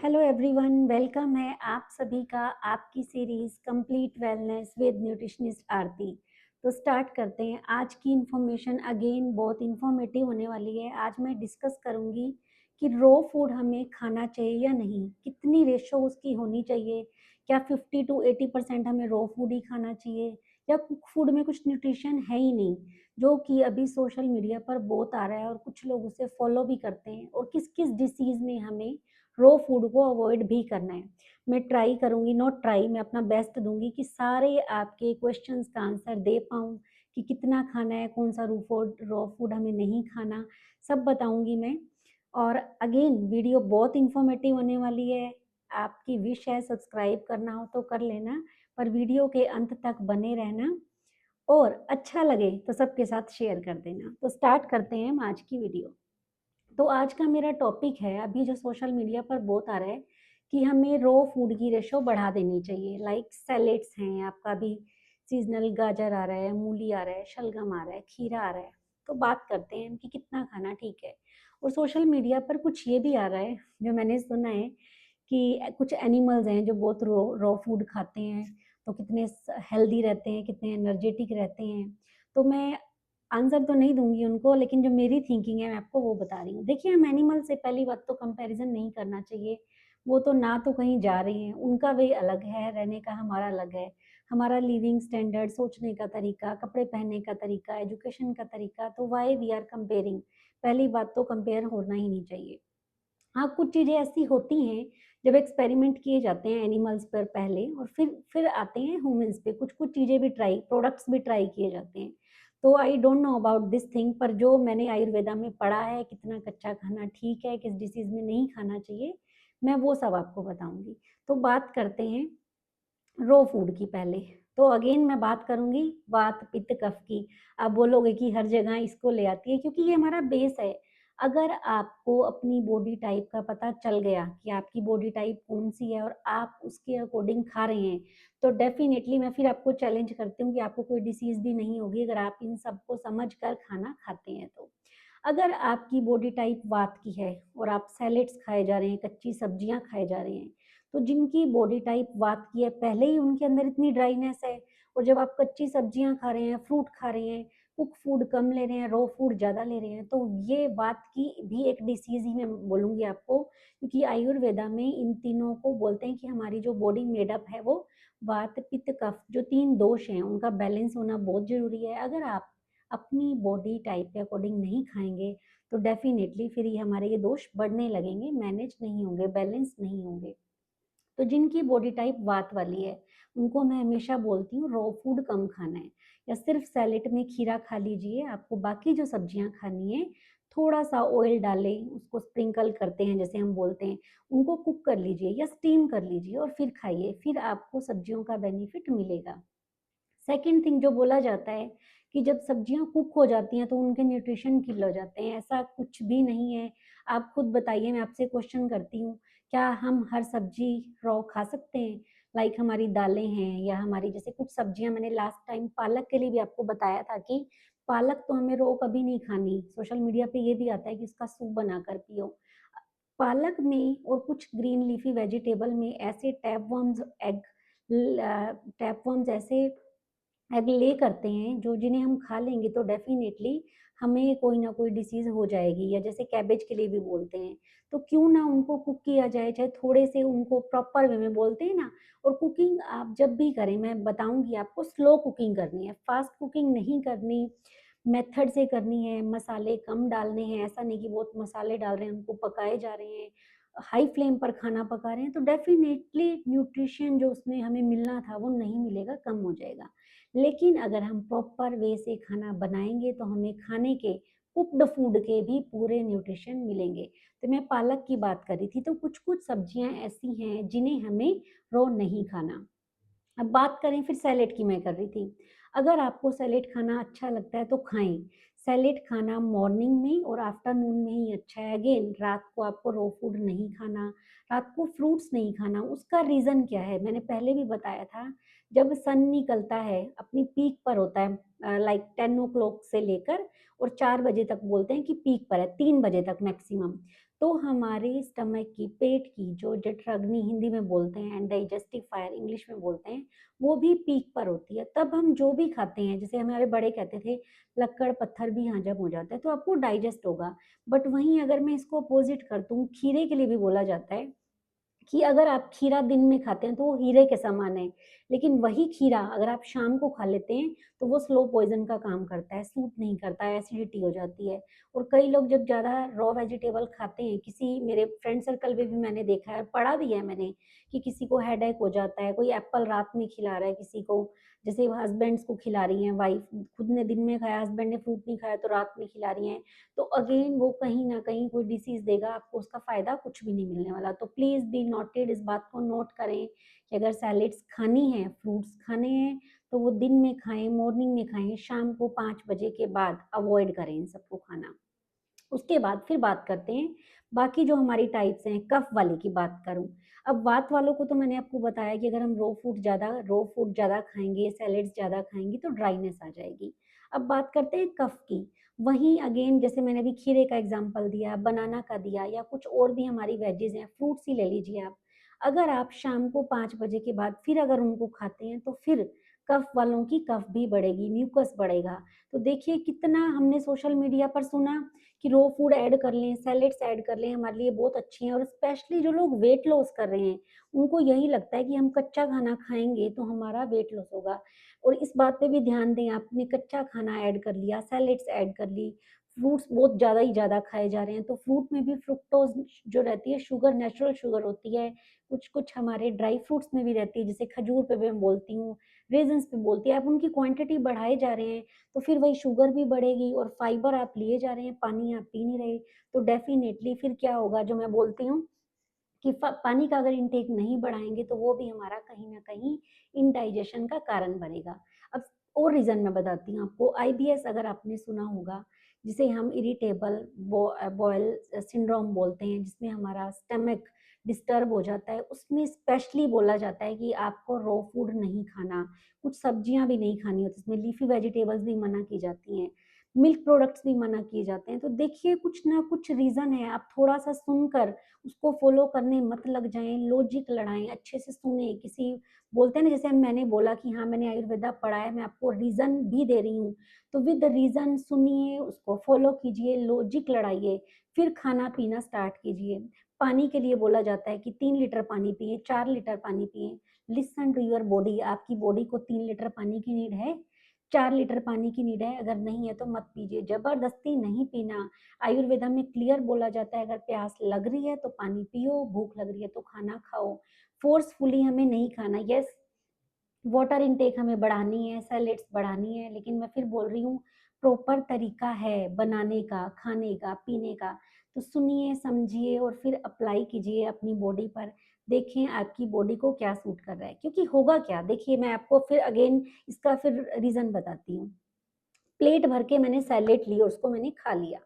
Hello everyone, welcome है आप सभी का आपकी series complete wellness with nutritionist Aarti. तो स्टार्ट करते हैं। आज की इन्फॉर्मेशन अगेन बहुत इन्फॉर्मेटिव होने वाली है। आज मैं डिस्कस करूंगी कि रो फूड हमें खाना चाहिए या नहीं, कितनी रेशो उसकी होनी चाहिए, क्या 50 to 80% हमें रो फूड ही खाना चाहिए या कुक फूड में कुछ न्यूट्रिशन है ही नहीं, जो कि अभी सोशल मीडिया पर बहुत आ रहा है और कुछ लोग उसे फॉलो भी करते हैं, और किस किस डिसीज़ में हमें रो फूड को अवॉइड भी करना है। मैं ट्राई करूंगी, नॉट ट्राई, मैं अपना बेस्ट दूंगी कि सारे आपके क्वेश्चंस का आंसर दे पाऊँ कि कितना खाना है, कौन सा रो फूड हमें नहीं खाना, सब बताऊंगी मैं। और अगेन वीडियो बहुत इंफॉर्मेटिव होने वाली है। आपकी विश है सब्सक्राइब करना हो तो कर लेना, पर वीडियो के अंत तक बने रहना, और अच्छा लगे तो सबके साथ शेयर कर देना। तो स्टार्ट करते हैं हम आज की वीडियो। तो आज का मेरा टॉपिक है, अभी जो सोशल मीडिया पर बहुत आ रहा है कि हमें रो फूड की रेशो बढ़ा देनी चाहिए। लाइक सैलेड्स हैं, आपका भी सीजनल गाजर आ रहा है, मूली आ रहा है, शलगम आ रहा है, खीरा आ रहा है। तो बात करते हैं कि कितना खाना ठीक है। और सोशल मीडिया पर कुछ ये भी आ रहा है, जो मैंने सुना है कि कुछ एनिमल्स हैं जो बहुत रो फूड खाते हैं, तो कितने हेल्दी रहते हैं, कितने एनर्जेटिक रहते हैं। तो मैं आंसर तो नहीं दूंगी उनको, लेकिन जो मेरी थिंकिंग है मैं आपको वो बता रही हूँ। देखिए, हम एनिमल से पहली बात तो कंपैरिजन नहीं करना चाहिए। वो तो ना तो कहीं जा रहे हैं, उनका वे अलग है, रहने का हमारा अलग है। हमारा लिविंग स्टैंडर्ड, सोचने का तरीका, कपड़े पहनने का तरीका, एजुकेशन का तरीका, तो वाई वी आर कंपेयरिंग। पहली बात तो कंपेयर होना ही नहीं चाहिए। हाँ, कुछ चीज़ें ऐसी होती हैं जब एक्सपेरिमेंट किए जाते हैं एनिमल्स पर पहले, और फिर आते हैं ह्यूमंस पे, कुछ-कुछ चीज़ें भी प्रोडक्ट्स भी ट्राई किए जाते हैं। तो I don't know about this thing, पर जो मैंने आयुर्वेदा में पढ़ा है, कितना कच्चा खाना ठीक है, किस डिसीज़ में नहीं खाना चाहिए, मैं वो सब आपको बताऊँगी। तो बात करते हैं रो फूड की पहले। तो अगेन मैं बात करूँगी वात, पित्त, कफ की। आप बोलोगे कि हर जगह इसको ले आती है, क्योंकि ये हमारा बेस है। अगर आपको अपनी बॉडी टाइप का पता चल गया कि आपकी बॉडी टाइप कौन-सी है और आप उसके अकॉर्डिंग खा रहे हैं, तो डेफ़िनेटली मैं फिर आपको चैलेंज करती हूँ कि आपको कोई डिसीज़ भी नहीं होगी अगर आप इन सबको समझ कर खाना खाते हैं तो। अगर आपकी बॉडी टाइप वात की है और आप सैलेड्स खाए जा रहे हैं, कच्ची सब्जियाँ खाए जा रहे हैं, तो जिनकी बॉडी टाइप वात की है, पहले ही उनके अंदर इतनी ड्राइनेस है, और जब आप कच्ची सब्जियाँ खा रहे हैं, फ्रूट खा रहे हैं, कुक फूड कम ले रहे हैं, रो फूड ज़्यादा ले रहे हैं, तो ये वात की भी एक डिसीज़ ही मैं बोलूँगी आपको, क्योंकि आयुर्वेदा में इन तीनों को बोलते हैं कि हमारी जो बॉडी मेडअप है वो वात, पित्त, कफ, जो 3 दोष हैं, उनका बैलेंस होना बहुत ज़रूरी है। अगर आप अपनी बॉडी टाइप के अकॉर्डिंग नहीं खाएँगे, तो डेफ़िनेटली फिर ये हमारे ये दोष बढ़ने लगेंगे, मैनेज नहीं होंगे, बैलेंस नहीं होंगे। तो जिनकी बॉडी टाइप वात वाली है, उनको मैं हमेशा बोलती हूँ रॉ फूड कम खाना है, या सिर्फ सैलेड में खीरा खा लीजिए। आपको बाकी जो सब्जियां खानी है, थोड़ा सा ऑयल डालें, उसको स्प्रिंकल करते हैं जैसे हम बोलते हैं, उनको कुक कर लीजिए या स्टीम कर लीजिए और फिर खाइए, फिर आपको सब्जियों का बेनिफिट मिलेगा। सेकंड थिंग जो बोला जाता है कि जब सब्जियां कुक हो जाती हैं तो उनके न्यूट्रिशन किल हो जाते हैं, ऐसा कुछ भी नहीं है। आप खुद बताइए, मैं आपसे क्वेश्चन करती हूँ, क्या हम हर सब्जी रॉ खा सकते हैं? लाइक हमारी दालें हैं, या हमारी जैसे कुछ सब्जियां, मैंने लास्ट टाइम पालक के लिए भी आपको बताया था कि पालक तो हमें रॉ कभी नहीं खानी। सोशल मीडिया पे ये भी आता है कि इसका सूप बनाकर पियो। पालक में और कुछ ग्रीन लीफी वेजिटेबल में ऐसे टैपवर्म्स ऐसे एग ले करते हैं, जो जिन्हें हम खा लेंगे तो डेफ़िनेटली हमें कोई ना कोई डिसीज़ हो जाएगी, या जैसे कैबेज के लिए भी बोलते हैं। तो क्यों ना उनको कुक किया जाए, चाहे थोड़े से उनको प्रॉपर वे में बोलते हैं ना। और कुकिंग आप जब भी करें, मैं बताऊँगी आपको, स्लो कुकिंग करनी है, फ़ास्ट कुकिंग नहीं करनी, मेथड से करनी है, मसाले कम डालने हैं, ऐसा नहीं कि बहुत मसाले डाल रहे हैं, उनको पकाए जा रहे हैं, हाई फ्लेम पर खाना पका रहे हैं, तो डेफ़िनेटली न्यूट्रिशन जो उसमें हमें मिलना था वो नहीं मिलेगा, कम हो जाएगा। लेकिन अगर हम प्रॉपर वे से खाना बनाएँगे तो हमें खाने के, कुक्ड फूड के भी पूरे न्यूट्रिशन मिलेंगे। तो मैं पालक की बात कर रही थी, तो कुछ-कुछ सब्जियाँ ऐसी हैं जिन्हें हमें रॉ नहीं खाना। अब बात करें फिर सैलेड की, मैं कर रही थी। अगर आपको सैलेड खाना अच्छा लगता है तो खाएँ। सैलेड खाना मॉर्निंग में और आफ्टरनून में ही अच्छा है। अगेन रात को आपको रॉ फूड नहीं खाना, रात को फ्रूट्स नहीं खाना। उसका रीज़न क्या है? मैंने पहले भी बताया था, जब सन निकलता है, अपनी पीक पर होता है, लाइक 10 ओ क्लॉक से लेकर और 4 बजे तक बोलते हैं कि पीक पर है, 3 बजे तक मैक्सिमम। तो हमारे स्टमक की, पेट की जो जठराग्नि हिंदी में बोलते हैं एंड डाइजेस्टिव फायर इंग्लिश में बोलते हैं, वो भी पीक पर होती है। तब हम जो भी खाते हैं, जैसे हमारे बड़े कहते थे लक्कड़ पत्थर भी हजम हो जाता है, तो आपको डाइजेस्ट होगा। बट वहीं अगर मैं इसको अपोजिट कर दूं, खीरे के लिए भी बोला जाता है कि अगर आप खीरा दिन में खाते हैं तो वो हीरे के समान है, लेकिन वही खीरा अगर आप शाम को खा लेते हैं तो वो स्लो पॉइजन का काम करता है, सूट नहीं करता है, एसिडिटी हो जाती है। और कई लोग जब ज़्यादा रॉ वेजिटेबल खाते हैं, किसी मेरे फ्रेंड सर्कल में भी मैंने देखा है, पढ़ा भी है मैंने कि किसी को हेडेक हो जाता है, कोई एप्पल रात में खिला रहा है किसी को, जैसे हस्बैंड्स को खिला रही हैं वाइफ, खुद ने दिन में खाया, हस्बैंड ने फ्रूट नहीं खाया तो रात में खिला रही हैं, तो अगेन वो कहीं ना कहीं कोई डिसीज देगा आपको, उसका फायदा कुछ भी नहीं मिलने वाला। तो प्लीज बी नोटेड, इस बात को नोट करें कि अगर सैलेड्स खानी है, फ्रूट्स खाने हैं, तो वो दिन में खाएं, मॉर्निंग में खाएं, शाम को 5 बजे के बाद अवॉइड करें इन सबको खाना। उसके बाद फिर बात करते हैं बाकी जो हमारी टाइप्स हैं। कफ वाले की बात करूं, अब वात वालों को तो मैंने आपको बताया कि अगर हम रो फूड ज़्यादा खाएंगे, सैलेड्स ज़्यादा खाएंगे तो ड्राइनेस आ जाएगी। अब बात करते हैं कफ की। वहीं अगेन जैसे मैंने अभी खीरे का एग्जांपल दिया, बनाना का दिया, या कुछ और भी हमारी वेजेस हैं, फ्रूट्स ही ले लीजिए आप। अगर आप शाम को 5 बजे के बाद फिर अगर उनको खाते हैं तो फिर कफ वालों की कफ भी बढ़ेगी, म्यूकस बढ़ेगा। तो देखिए कितना हमने सोशल मीडिया पर सुना कि रो फूड ऐड कर लें, सैलेड्स ऐड कर लें, हमारे लिए बहुत अच्छी हैं। और स्पेशली जो लोग वेट लॉस कर रहे हैं, उनको यही लगता है कि हम कच्चा खाना खाएंगे तो हमारा वेट लॉस होगा। और इस बात पे भी ध्यान दें, आपने कच्चा खाना ऐड कर लिया, सैलेड्स ऐड कर ली, फ्रूट्स बहुत ज़्यादा ही ज़्यादा खाए जा रहे हैं, तो फ्रूट में भी फ्रुक्टोज जो रहती है, शुगर, नेचुरल शुगर होती है। कुछ कुछ हमारे ड्राई फ्रूट्स में भी रहती है, जैसे खजूर पे भी मैं बोलती हूँ, रेजन्स पे बोलती है। आप उनकी क्वांटिटी बढ़ाए जा रहे हैं तो फिर वही शुगर भी बढ़ेगी, और फाइबर आप लिए जा रहे हैं, पानी आप पी नहीं रहे, तो डेफिनेटली फिर क्या होगा, जो मैं बोलती हूँ कि पानी का अगर इंटेक नहीं बढ़ाएंगे तो वो भी हमारा कहीं ना कहीं इनडाइजेशन का कारण बनेगा। अब और रीजन मैं बताती हूँ आपको। आईबीएस अगर आपने सुना होगा, जिसे हम इरिटेबल बॉयल सिंड्रोम बोलते हैं, जिसमें हमारा स्टमक डिस्टर्ब हो जाता है, उसमें स्पेशली बोला जाता है कि आपको रॉ फूड नहीं खाना, कुछ सब्जियां भी नहीं खानी होती, इसमें लीफी वेजिटेबल्स भी मना की जाती हैं, मिल्क प्रोडक्ट्स भी मना किए जाते हैं। तो देखिए कुछ ना कुछ रीजन है, आप थोड़ा सा सुनकर उसको फॉलो करने मत लग जाएं, लॉजिक लड़ाएं, अच्छे से सुने। किसी बोलते हैं ना, जैसे मैंने बोला कि हाँ मैंने आयुर्वेदा पढ़ा है, मैं आपको रीजन भी दे रही हूँ, तो विद रीजन सुनिए, उसको फॉलो कीजिए, लॉजिक लड़ाइए, फिर खाना पीना स्टार्ट कीजिए। पानी के लिए बोला जाता है कि 3 लीटर पानी पिए, 4 लीटर पानी पिए। लिसन टू योर बॉडी, आपकी बॉडी को 3 लीटर पानी की नीड है, 4 लीटर पानी की नीड है, अगर नहीं है तो मत पीजिए, जबरदस्ती नहीं पीना। आयुर्वेदा में क्लियर बोला जाता है, अगर प्यास लग रही है तो पानी पियो, भूख लग रही है तो खाना खाओ, फोर्सफुली हमें नहीं खाना। यस, वाटर इनटेक हमें बढ़ानी है, सैलेड्स बढ़ानी है, लेकिन मैं फिर बोल रही हूँ प्रॉपर तरीका है बनाने का, खाने का, पीने का। तो सुनिए, समझिए और फिर अप्लाई कीजिए अपनी बॉडी पर। देखें आपकी बॉडी को क्या सूट कर रहा है, क्योंकि होगा क्या, देखिए मैं आपको फिर अगेन इसका फिर रीजन बताती हूँ। प्लेट भर के मैंने सैलेड ली और उसको मैंने खा लिया।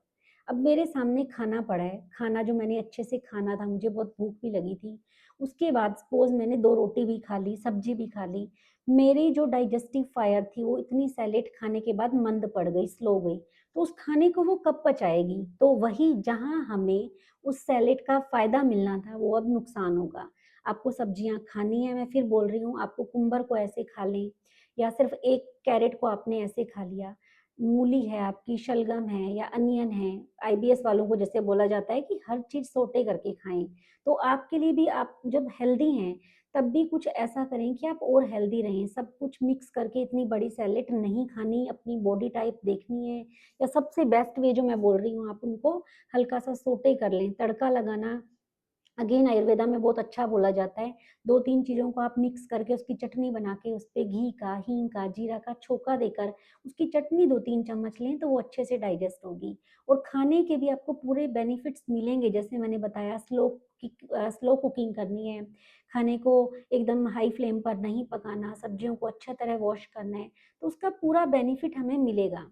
अब मेरे सामने खाना पड़ा है, खाना जो मैंने अच्छे से खाना था, मुझे बहुत भूख भी लगी थी। उसके बाद सपोज मैंने 2 रोटी भी खा ली, सब्जी भी खा ली, मेरी जो डाइजेस्टिव फायर थी वो इतनी सैलेड खाने के बाद मंद पड़ गई, स्लो हो गई, तो उस खाने को वो कब पचाएगी? तो वही जहां हमें उस सैलेड का फायदा मिलना था वो अब नुकसान होगा। आपको सब्जियां खानी है, मैं फिर बोल रही हूँ, आपको कुंबर को ऐसे खा लें, या सिर्फ एक कैरेट को आपने ऐसे खा लिया, मूली है आपकी, शलगम है या अनियन है। आईबीएस वालों को जैसे बोला जाता है कि हर चीज सोटे करके खाएं, तो आपके लिए भी, आप जब हेल्दी हैं तब भी कुछ ऐसा करें कि आप और हेल्दी रहें। सब कुछ मिक्स करके इतनी बड़ी सैलेड नहीं खानी, अपनी बॉडी टाइप देखनी है। या सबसे बेस्ट वे जो मैं बोल रही हूँ, आप उनको हल्का सा सोटे कर लें, तड़का लगाना अगेन आयुर्वेदा में बहुत अच्छा बोला जाता है। 2-3 चीज़ों को आप मिक्स करके उसकी चटनी बना के उस पे घी का, हींग का, जीरा का छोका देकर उसकी चटनी 2-3 चम्मच लें तो वो अच्छे से डाइजेस्ट होगी। और खाने के भी आपको पूरे बेनिफिट्स मिलेंगे, जैसे मैंने बताया, स्लो कुकिंग करनी है, खाने को एकदम हाई फ्लेम पर नहीं पकाना, सब्जियों को अच्छा तरह वॉश करना है, तो उसका पूरा बेनिफिट हमें मिलेगा।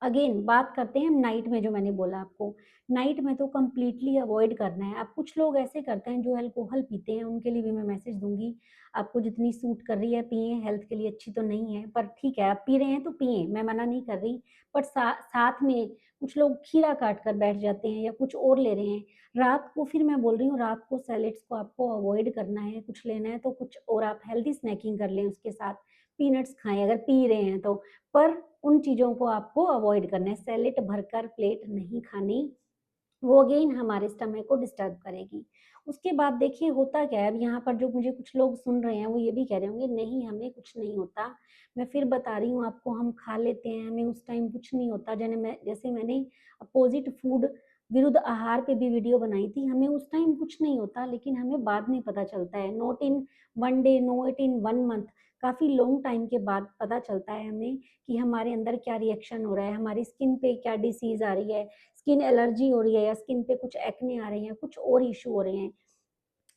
अगेन बात करते हैं हम नाइट में, जो मैंने बोला आपको, नाइट में तो कंप्लीटली अवॉइड करना है। अब कुछ लोग ऐसे करते हैं जो अल्कोहल पीते हैं, उनके लिए भी मैं मैसेज दूँगी, आपको जितनी सूट कर रही है पिएँ, हेल्थ के लिए अच्छी तो नहीं है, पर ठीक है आप पी रहे हैं तो पिएँ, मैं मना नहीं कर रही। बट साथ में कुछ लोग खीरा काट कर बैठ जाते हैं या कुछ और ले रहे हैं। रात को फिर मैं बोल रही हूँ, रात को सैलेड्स को आपको अवॉइड करना है, कुछ लेना है तो कुछ और आप हेल्दी स्नैकिंग कर लें उसके साथ, पीनट्स खाएँ अगर पी रहे हैं तो। पर उन चीज़ों को आपको अवॉइड करना है, सैलेड भरकर प्लेट नहीं खानी, वो अगेन हमारे स्टमक को डिस्टर्ब करेगी। उसके बाद देखिए होता क्या है, अब यहाँ पर जो मुझे कुछ लोग सुन रहे हैं, वो ये भी कह रहे होंगे नहीं हमें कुछ नहीं होता। मैं फिर बता रही हूँ आपको, हम खा लेते हैं, हमें उस टाइम कुछ नहीं होता। जैसे मैंने अपोज़िट फूड विरुद्ध आहार पे भी वीडियो बनाई थी, हमें उस टाइम कुछ नहीं होता, लेकिन हमें बाद में पता चलता है, not in 1 day, not in 1 month, काफ़ी लॉन्ग टाइम के बाद पता चलता है हमें कि हमारे अंदर क्या रिएक्शन हो रहा है, हमारी स्किन पे क्या डिसीज़ आ रही है, स्किन एलर्जी हो रही है या स्किन पे कुछ एक्ने आ रहे हैं, कुछ और इश्यू हो रहे हैं।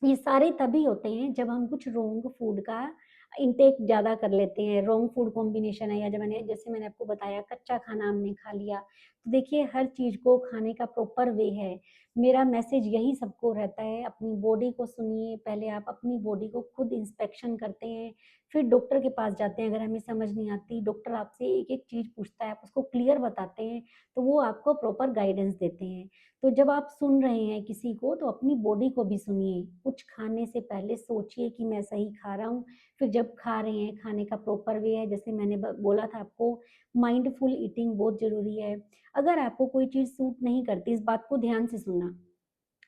ये सारे तभी होते हैं जब हम कुछ रॉन्ग फूड का इंटेक ज़्यादा कर लेते हैं, रॉन्ग फूड कॉम्बिनेशन है, या जैसे मैंने आपको बताया कच्चा खाना हमने खा लिया। तो देखिए हर चीज़ को खाने का प्रॉपर वे है। मेरा मैसेज यही सबको रहता है, अपनी बॉडी को सुनिए, पहले आप अपनी बॉडी को खुद इंस्पेक्शन करते हैं, फिर डॉक्टर के पास जाते हैं अगर हमें समझ नहीं आती, डॉक्टर आपसे एक-एक चीज़ पूछता है, आप उसको क्लियर बताते हैं, तो वो आपको प्रॉपर गाइडेंस देते हैं। तो जब आप सुन रहे हैं किसी को तो अपनी बॉडी को भी सुनिए। कुछ खाने से पहले सोचिए कि मैं सही खा रहा हूँ, फिर जब खा रहे हैं खाने का प्रॉपर वे है, जैसे मैंने बोला था आपको, माइंडफुल ईटिंग बहुत ज़रूरी है। अगर आपको कोई चीज़ सूट नहीं करती, इस बात को ध्यान से सुनना।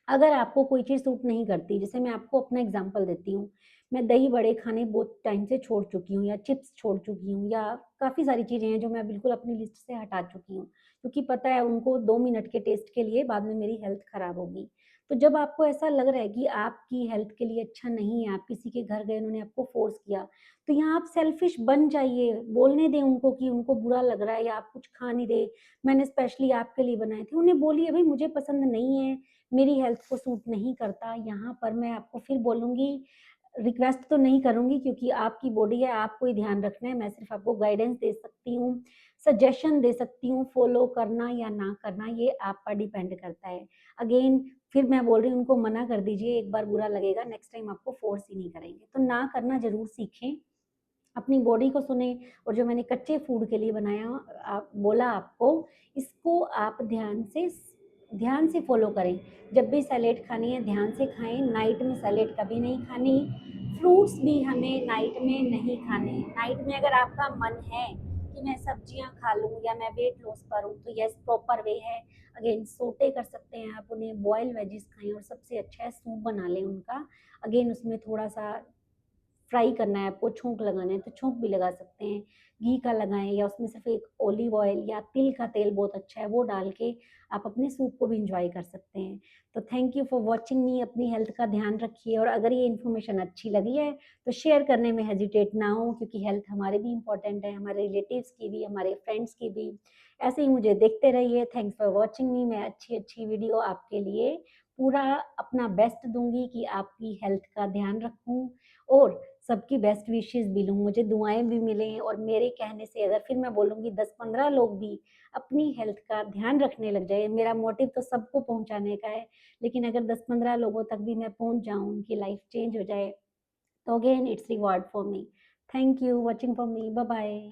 अगर आपको कोई चीज़ सूट नहीं करती, जैसे मैं आपको अपना एग्ज़ाम्पल देती हूँ, मैं दही बड़े खाने बहुत टाइम से छोड़ चुकी हूँ, या चिप्स छोड़ चुकी हूँ, या काफ़ी सारी चीज़ें हैं जो मैं बिल्कुल अपनी लिस्ट से हटा चुकी हूँ, क्योंकि पता है उनको 2 मिनट के टेस्ट के लिए बाद में मेरी हेल्थ खराब होगी। तो जब आपको ऐसा लग रहा है कि आपकी हेल्थ के लिए अच्छा नहीं है, आप किसी के घर गए, उन्होंने आपको फ़ोर्स किया, तो यहाँ आप सेल्फिश बन जाइए, बोलने दें उनको कि उनको बुरा लग रहा है या आप कुछ खा नहीं रहे, मैंने स्पेशली आपके लिए बनाए थे। उन्हें बोलिए, भई मुझे पसंद नहीं है, मेरी हेल्थ को सूट नहीं करता। यहाँ पर मैं आपको फिर बोलूँगी, रिक्वेस्ट तो नहीं करूँगी क्योंकि आपकी बॉडी है, आपको ही ध्यान रखना है। मैं सिर्फ़ आपको गाइडेंस दे सकती हूँ, सजेशन दे सकती हूँ, फ़ॉलो करना या ना करना ये आप पर डिपेंड करता है। अगेन फिर मैं बोल रही हूँ उनको मना कर दीजिए, एक बार बुरा लगेगा, नेक्स्ट टाइम आपको फ़ोर्स ही नहीं करेंगे। तो ना करना ज़रूर सीखें। अपनी बॉडी को सुने, और जो मैंने कच्चे फूड के लिए बनाया बोला आपको, इसको आप ध्यान से फ़ॉलो करें। जब भी सैलेड खानी है ध्यान से खाएँ, नाइट में सैलेड कभी नहीं खानी, फ्रूट्स भी हमें नाइट में नहीं खाने। नाइट में अगर आपका मन है कि मैं सब्जियाँ खा लूँ या मैं वेट लॉस करूँ, तो यस प्रॉपर वे है। अगेन सौटे कर सकते हैं आप उन्हें, बॉयल वेजिस खाएँ, और सबसे अच्छा है सूप बना लें उनका। अगेन उसमें थोड़ा-सा फ्राई करना है आपको, छोंक लगाना है तो छोंक भी लगा सकते हैं, घी का लगाएँ या उसमें सिर्फ़ एक ऑलिव ऑयल या तिल का तेल बहुत अच्छा है, वो डाल के आप अपने सूप को भी एन्जॉय कर सकते हैं। तो थैंक यू फॉर वॉचिंग मी, अपनी हेल्थ का ध्यान रखिए, और अगर ये इन्फॉर्मेशन अच्छी लगी है, तो शेयर करने में हेजिटेट ना हो, क्योंकि हेल्थ हमारे भी इम्पोर्टेंट है, हमारे रिलेटिव्स की भी, हमारे फ्रेंड्स की भी। ऐसे ही मुझे देखते रहिए, थैंक्स फॉर वॉचिंग मी, मैं अच्छी-अच्छी वीडियो आपके लिए पूरा अपना बेस्ट दूँगी कि आपकी हेल्थ का ध्यान रखूँ, और सबकी बेस्ट विशेज़ भी लूँ, मुझे दुआएँ भी मिलें, और मेरे कहने से अगर फिर मैं बोलूँगी 10-15 लोग भी अपनी हेल्थ का ध्यान रखने लग जाएँ, मेरा मोटिव तो सबको पहुँचाने का है, लेकिन अगर 10-15 लोगों तक भी मैं पहुँच जाऊँ, उनकी लाइफ़ चेंज हो जाए, तो again it's reward for me. Thank you watching for me, bye-bye.